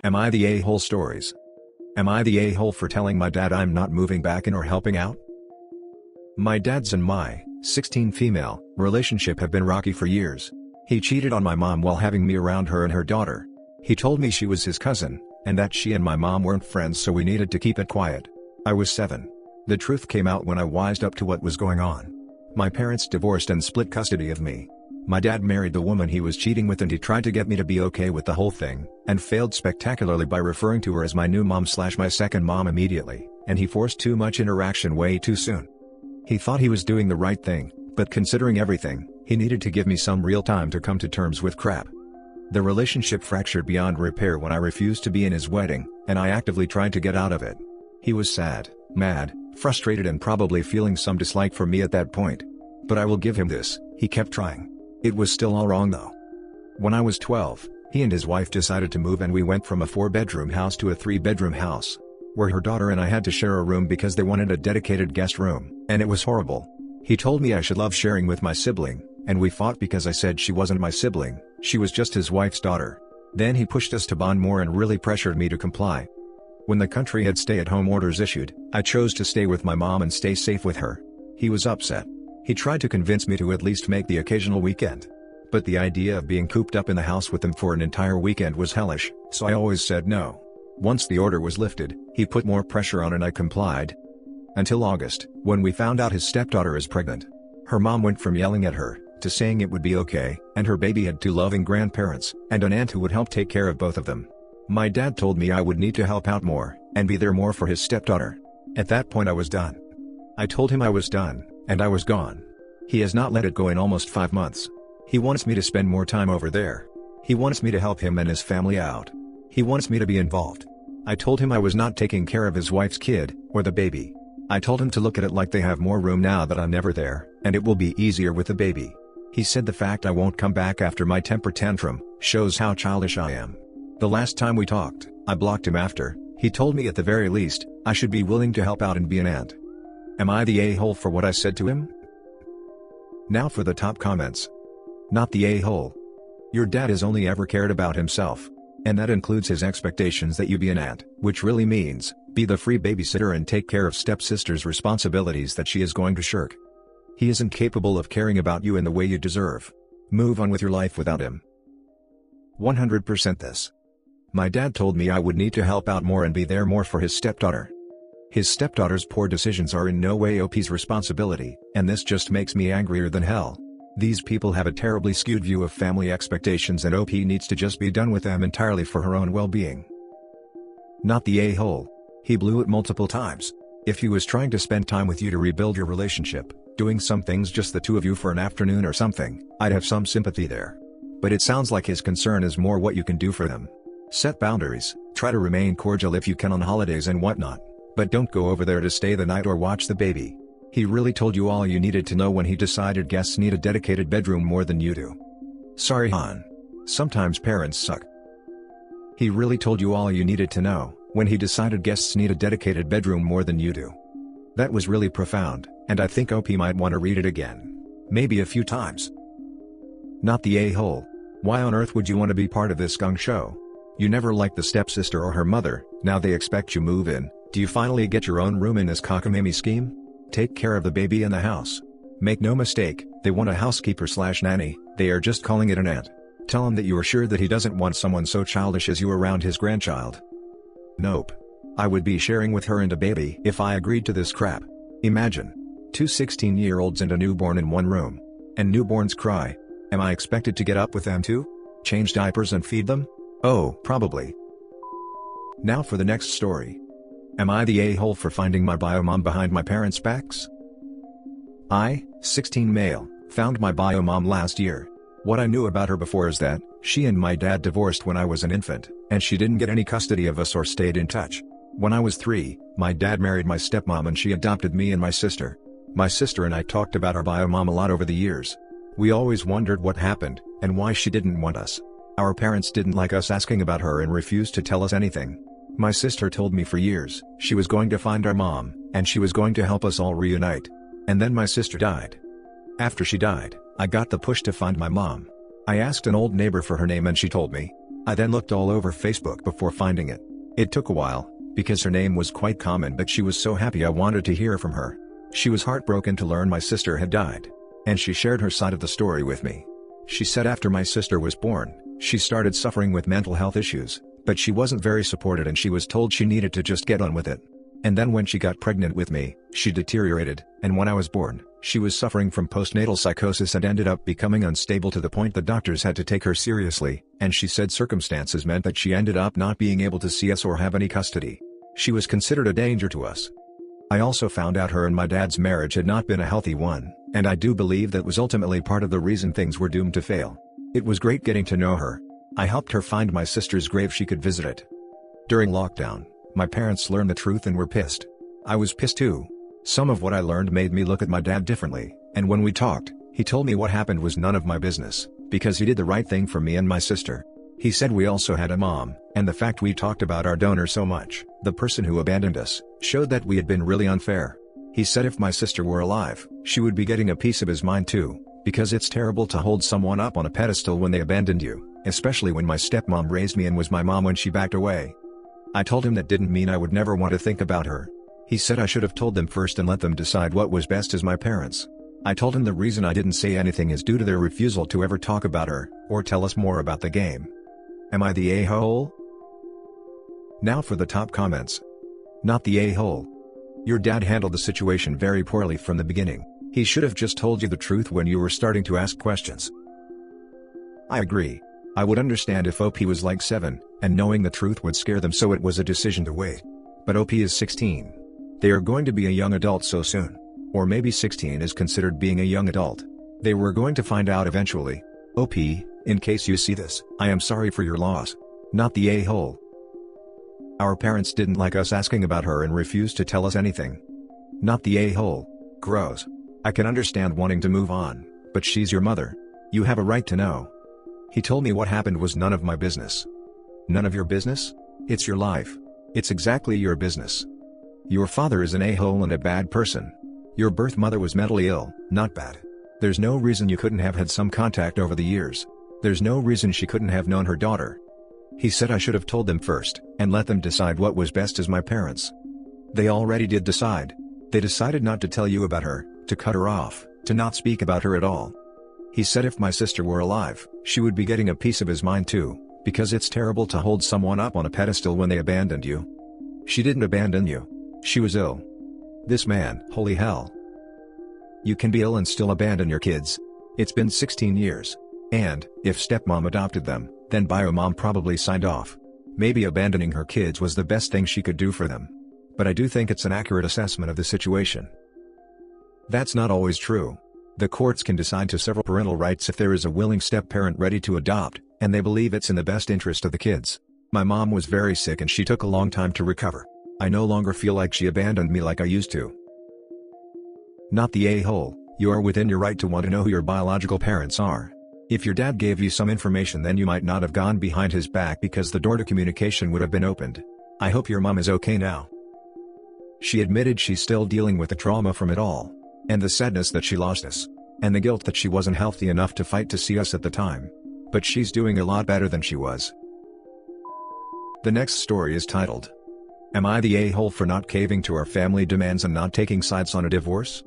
Am I the a-hole stories? Am I the a-hole for telling my dad I'm not moving back in or helping out? My dad's and my 16 female relationship have been rocky for years. He cheated on my mom while having me around her and her daughter. He told me she was his cousin, and that she and my mom weren't friends, so we needed to keep it quiet. I was 7. The truth came out when I wised up to what was going on. My parents divorced and split custody of me. My dad married the woman he was cheating with, and he tried to get me to be okay with the whole thing, and failed spectacularly by referring to her as my new mom/my second mom immediately, and he forced too much interaction way too soon. He thought he was doing the right thing, but considering everything, he needed to give me some real time to come to terms with crap. The relationship fractured beyond repair when I refused to be in his wedding, and I actively tried to get out of it. He was sad, mad, frustrated, and probably feeling some dislike for me at that point. But I will give him this, he kept trying. It was still all wrong though. When I was 12, he and his wife decided to move, and we went from a 4-bedroom house to a 3-bedroom house, where her daughter and I had to share a room because they wanted a dedicated guest room, and it was horrible. He told me I should love sharing with my sibling, and we fought because I said she wasn't my sibling, she was just his wife's daughter. Then he pushed us to bond more and really pressured me to comply. When the country had stay-at-home orders issued, I chose to stay with my mom and stay safe with her. He was upset. He tried to convince me to at least make the occasional weekend. But the idea of being cooped up in the house with him for an entire weekend was hellish, so I always said no. Once the order was lifted, he put more pressure on and I complied. Until August, when we found out his stepdaughter is pregnant. Her mom went from yelling at her, to saying it would be okay, and her baby had 2 loving grandparents, and an aunt who would help take care of both of them. My dad told me I would need to help out more, and be there more for his stepdaughter. At that point I was done. I told him I was done, and I was gone. He has not let it go in almost 5 months. He wants me to spend more time over there. He wants me to help him and his family out. He wants me to be involved. I told him I was not taking care of his wife's kid, or the baby. I told him to look at it like they have more room now that I'm never there, and it will be easier with the baby. He said the fact I won't come back after my temper tantrum shows how childish I am. The last time we talked, I blocked him after. He told me at the very least, I should be willing to help out and be an aunt. Am I the a-hole for what I said to him? Now for the top comments. Not the a-hole. Your dad has only ever cared about himself. And that includes his expectations that you be an aunt, which really means, be the free babysitter and take care of stepsister's responsibilities that she is going to shirk. He isn't capable of caring about you in the way you deserve. Move on with your life without him. 100% this. My dad told me I would need to help out more and be there more for his stepdaughter. His stepdaughter's poor decisions are in no way OP's responsibility, and this just makes me angrier than hell. These people have a terribly skewed view of family expectations, and OP needs to just be done with them entirely for her own well-being. Not the a-hole. He blew it multiple times. If he was trying to spend time with you to rebuild your relationship, doing some things just the two of you for an afternoon or something, I'd have some sympathy there. But it sounds like his concern is more what you can do for them. Set boundaries, try to remain cordial if you can on holidays and whatnot, but don't go over there to stay the night or watch the baby. He really told you all you needed to know when he decided guests need a dedicated bedroom more than you do. Sorry hon. Sometimes parents suck. He really told you all you needed to know when he decided guests need a dedicated bedroom more than you do. That was really profound, and I think OP might want to read it again. Maybe a few times. Not the a-hole. Why on earth would you want to be part of this skunk show? You never liked the stepsister or her mother, now they expect you move in. Do you finally get your own room in this cockamamie scheme? Take care of the baby in the house. Make no mistake, they want a housekeeper/nanny, they are just calling it an aunt. Tell him that you are sure that he doesn't want someone so childish as you around his grandchild. Nope. I would be sharing with her and a baby if I agreed to this crap. Imagine. 2 16-year-olds and a newborn in one room. And newborns cry. Am I expected to get up with them too? Change diapers and feed them? Oh, probably. Now for the next story. Am I the a-hole for finding my bio mom behind my parents' backs? I, 16 male, found my bio mom last year. What I knew about her before is that she and my dad divorced when I was an infant, and she didn't get any custody of us or stayed in touch. When I was 3, my dad married my stepmom and she adopted me and my sister. My sister and I talked about our bio mom a lot over the years. We always wondered what happened, and why she didn't want us. Our parents didn't like us asking about her and refused to tell us anything. My sister told me for years she was going to find our mom, and she was going to help us all reunite. And then my sister died. After she died, I got the push to find my mom. I asked an old neighbor for her name and she told me. I then looked all over Facebook before finding it. It took a while, because her name was quite common, but she was so happy I wanted to hear from her. She was heartbroken to learn my sister had died. And she shared her side of the story with me. She said after my sister was born, she started suffering with mental health issues, but she wasn't very supported and she was told she needed to just get on with it. And then when she got pregnant with me, she deteriorated, and when I was born, she was suffering from postnatal psychosis and ended up becoming unstable to the point the doctors had to take her seriously, and she said circumstances meant that she ended up not being able to see us or have any custody. She was considered a danger to us. I also found out her and my dad's marriage had not been a healthy one, and I do believe that was ultimately part of the reason things were doomed to fail. It was great getting to know her. I helped her find my sister's grave she could visit it. During lockdown, my parents learned the truth and were pissed. I was pissed too. Some of what I learned made me look at my dad differently, and when we talked, he told me what happened was none of my business, because he did the right thing for me and my sister. He said we also had a mom, and the fact we talked about our donor so much, the person who abandoned us, showed that we had been really unfair. He said if my sister were alive, she would be getting a piece of his mind too, because it's terrible to hold someone up on a pedestal when they abandoned you, especially when my stepmom raised me and was my mom when she backed away. I told him that didn't mean I would never want to think about her. He said I should have told them first and let them decide what was best as my parents. I told him the reason I didn't say anything is due to their refusal to ever talk about her, or tell us more about the game. Am I the a-hole? Now for the top comments. Not the a-hole. Your dad handled the situation very poorly from the beginning. He should have just told you the truth when you were starting to ask questions. I agree. I would understand if OP was like 7, and knowing the truth would scare them, so it was a decision to wait. But OP is 16. They are going to be a young adult so soon. Or maybe 16 is considered being a young adult. They were going to find out eventually. OP, in case you see this, I am sorry for your loss. Not the a-hole. Our parents didn't like us asking about her and refused to tell us anything. Not the a-hole. Gross. I can understand wanting to move on, but she's your mother. You have a right to know. He told me what happened was none of my business. None of your business? It's your life. It's exactly your business. Your father is an a-hole and a bad person. Your birth mother was mentally ill, not bad. There's no reason you couldn't have had some contact over the years. There's no reason she couldn't have known her daughter. He said I should have told them first, and let them decide what was best as my parents. They already did decide. They decided not to tell you about her, to cut her off, to not speak about her at all. He said if my sister were alive, she would be getting a piece of his mind too, because it's terrible to hold someone up on a pedestal when they abandoned you. She didn't abandon you. She was ill. This man, holy hell. You can be ill and still abandon your kids. It's been 16 years. And, if stepmom adopted them, then biomom probably signed off. Maybe abandoning her kids was the best thing she could do for them. But I do think it's an accurate assessment of the situation. That's not always true. The courts can decide to sever parental rights if there is a willing step-parent ready to adopt, and they believe it's in the best interest of the kids. My mom was very sick and she took a long time to recover. I no longer feel like she abandoned me like I used to. Not the a-hole. You are within your right to want to know who your biological parents are. If your dad gave you some information, then you might not have gone behind his back because the door to communication would have been opened. I hope your mom is okay now. She admitted she's still dealing with the trauma from it all. And the sadness that she lost us. And the guilt that she wasn't healthy enough to fight to see us at the time. But she's doing a lot better than she was. The next story is titled, Am I the a-hole for not caving to our family demands and not taking sides on a divorce?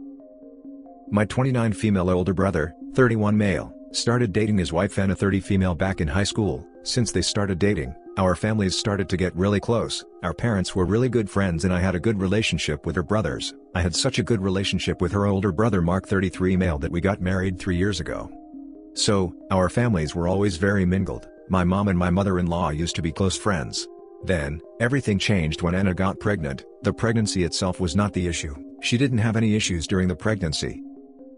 My 29 female older brother, 31 male, started dating his wife and a 30 female back in high school. Since they started dating, our families started to get really close. Our parents were really good friends and I had a good relationship with her brothers. I had such a good relationship with her older brother Mark, 33 male, that we got married 3 years ago. So, our families were always very mingled. My mom and my mother-in-law used to be close friends. Then, everything changed when Anna got pregnant. The pregnancy itself was not the issue. She didn't have any issues during the pregnancy.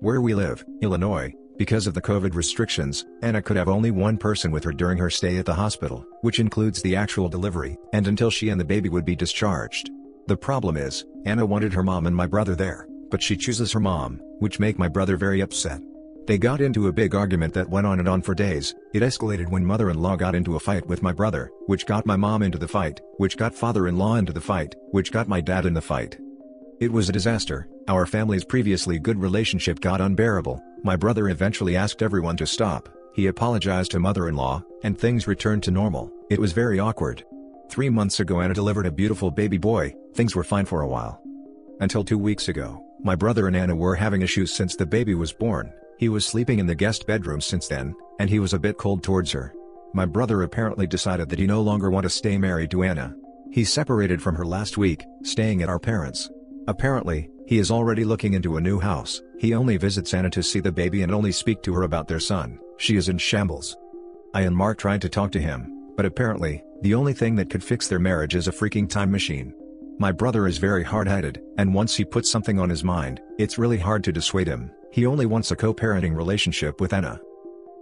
Where we live, Illinois, because of the COVID restrictions, Anna could have only one person with her during her stay at the hospital, which includes the actual delivery, and until she and the baby would be discharged. The problem is, Anna wanted her mom and my brother there, but she chooses her mom, which make my brother very upset. They got into a big argument that went on and on for days. It escalated when mother-in-law got into a fight with my brother, which got my mom into the fight, which got father-in-law into the fight, which got my dad in the fight. It was a disaster. Our family's previously good relationship got unbearable. My brother eventually asked everyone to stop, he apologized to mother-in-law, and things returned to normal. It was very awkward. 3 months ago Anna delivered a beautiful baby boy, things were fine for a while. Until 2 weeks ago, my brother and Anna were having issues since the baby was born. He was sleeping in the guest bedroom since then, and he was a bit cold towards her. My brother apparently decided that he no longer wanted to stay married to Anna. He separated from her last week, staying at our parents'. Apparently, he is already looking into a new house. He only visits Anna to see the baby and only speak to her about their son. She is in shambles. I and Mark tried to talk to him, but apparently, the only thing that could fix their marriage is a freaking time machine. My brother is very hard-headed, and once he puts something on his mind, it's really hard to dissuade him. He only wants a co-parenting relationship with Anna.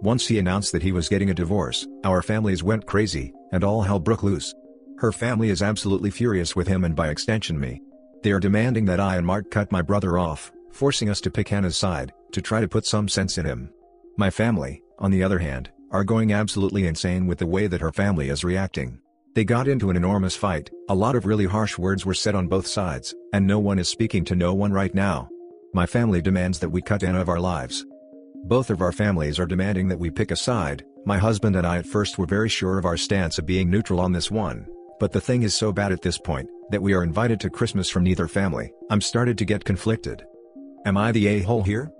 Once he announced that he was getting a divorce, our families went crazy, and all hell broke loose. Her family is absolutely furious with him and by extension me. They are demanding that I and Mark cut my brother off, forcing us to pick Anna's side, to try to put some sense in him. My family, on the other hand, are going absolutely insane with the way that her family is reacting. They got into an enormous fight, a lot of really harsh words were said on both sides, and no one is speaking to no one right now. My family demands that we cut Anna of our lives. Both of our families are demanding that we pick a side. My husband and I at first were very sure of our stance of being neutral on this one, but the thing is so bad at this point, that we are invited to Christmas from neither family. I'm started to get conflicted. Am I the a-hole here?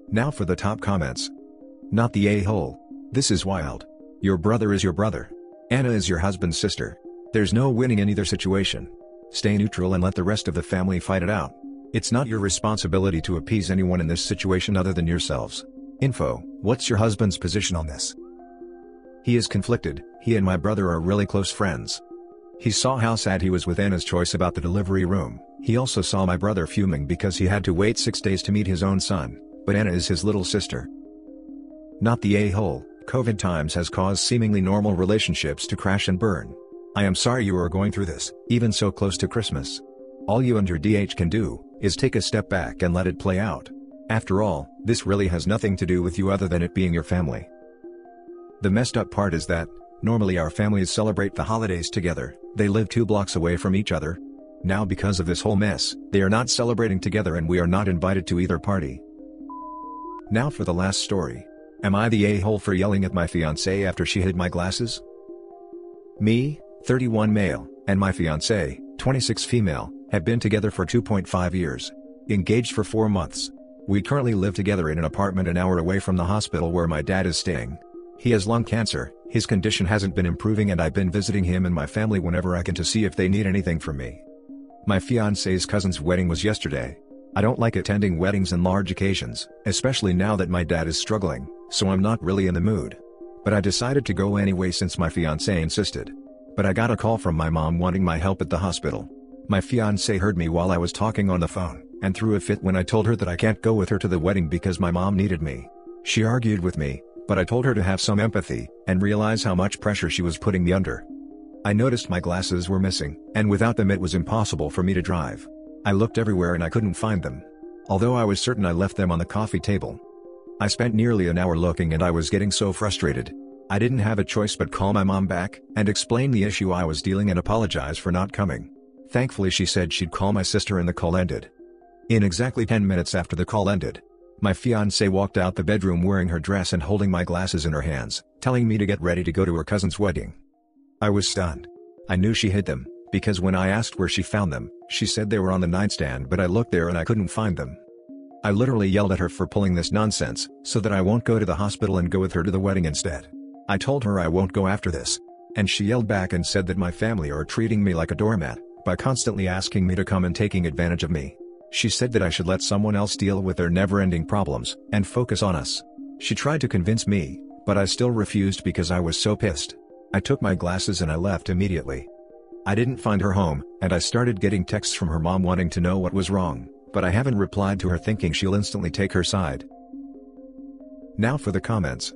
Now for the top comments. Not the a-hole. This is wild. Your brother is your brother. Anna is your husband's sister. There's no winning in either situation. Stay neutral and let the rest of the family fight it out. It's not your responsibility to appease anyone in this situation other than yourselves. Info: what's your husband's position on this? He is conflicted. He and my brother are really close friends. He saw how sad he was with Anna's choice about the delivery room. He also saw my brother fuming because he had to wait 6 days to meet his own son, but Anna is his little sister. Not the a-hole. COVID times has caused seemingly normal relationships to crash and burn. I am sorry you are going through this, even so close to Christmas. All you and your DH can do, is take a step back and let it play out. After all, this really has nothing to do with you other than it being your family. The messed up part is that, normally our families celebrate the holidays together, they live 2 blocks away from each other. Now because of this whole mess, they are not celebrating together and we are not invited to either party. Now for the last story. Am I the a-hole for yelling at my fiancée after she hid my glasses? Me, 31 male, and my fiancée, 26 female, have been together for 2.5 years. Engaged for 4 months. We currently live together in an apartment an hour away from the hospital where my dad is staying. He has lung cancer, his condition hasn't been improving and I've been visiting him and my family whenever I can to see if they need anything from me. My fiancé's cousin's wedding was yesterday. I don't like attending weddings and large occasions, especially now that my dad is struggling, so I'm not really in the mood. But I decided to go anyway since my fiancé insisted. But I got a call from my mom wanting my help at the hospital. My fiancé heard me while I was talking on the phone, and threw a fit when I told her that I can't go with her to the wedding because my mom needed me. She argued with me, but I told her to have some empathy, and realize how much pressure she was putting me under. I noticed my glasses were missing, and without them it was impossible for me to drive. I looked everywhere and I couldn't find them. Although I was certain I left them on the coffee table. I spent nearly an hour looking and I was getting so frustrated. I didn't have a choice but call my mom back, and explain the issue I was dealing and apologize for not coming. Thankfully she said she'd call my sister and the call ended. In exactly 10 minutes after the call ended, my fiancée walked out the bedroom wearing her dress and holding my glasses in her hands, telling me to get ready to go to her cousin's wedding. I was stunned. I knew she hid them, because when I asked where she found them, she said they were on the nightstand but I looked there and I couldn't find them. I literally yelled at her for pulling this nonsense, so that I won't go to the hospital and go with her to the wedding instead. I told her I won't go after this. And she yelled back and said that my family are treating me like a doormat, by constantly asking me to come and taking advantage of me. She said that I should let someone else deal with their never-ending problems, and focus on us. She tried to convince me, but I still refused because I was so pissed. I took my glasses and I left immediately. I didn't find her home, and I started getting texts from her mom wanting to know what was wrong, but I haven't replied to her thinking she'll instantly take her side. Now for the comments.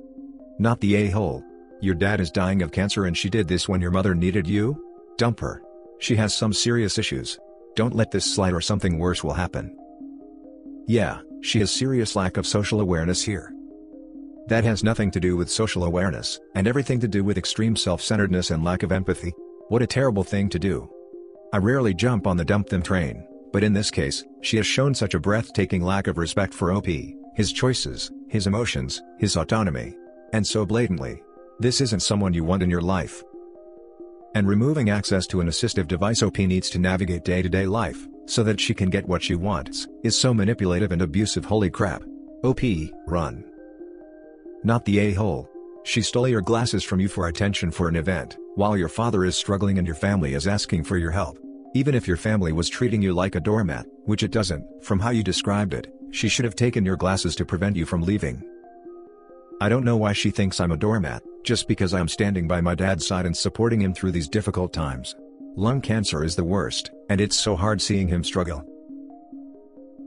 Not the a-hole. Your dad is dying of cancer and she did this when your mother needed you? Dump her. She has some serious issues. Don't let this slide or something worse will happen. Yeah, she has serious lack of social awareness here. That has nothing to do with social awareness, and everything to do with extreme self-centeredness and lack of empathy. What a terrible thing to do. I rarely jump on the dump them train, but in this case, she has shown such a breathtaking lack of respect for OP, his choices, his emotions, his autonomy. And so blatantly. This isn't someone you want in your life. And removing access to an assistive device OP needs to navigate day-to-day life, so that she can get what she wants, is so manipulative and abusive. Holy crap. OP, run. Not the a-hole. She stole your glasses from you for attention for an event, while your father is struggling and your family is asking for your help. Even if your family was treating you like a doormat, which it doesn't, from how you described it, she should have taken your glasses to prevent you from leaving. I don't know why she thinks I'm a doormat, just because I'm standing by my dad's side and supporting him through these difficult times. Lung cancer is the worst, and it's so hard seeing him struggle.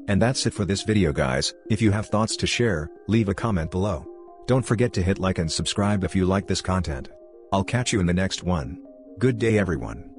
And that's it for this video, guys. If you have thoughts to share, leave a comment below. Don't forget to hit like and subscribe if you like this content. I'll catch you in the next one. Good day, everyone.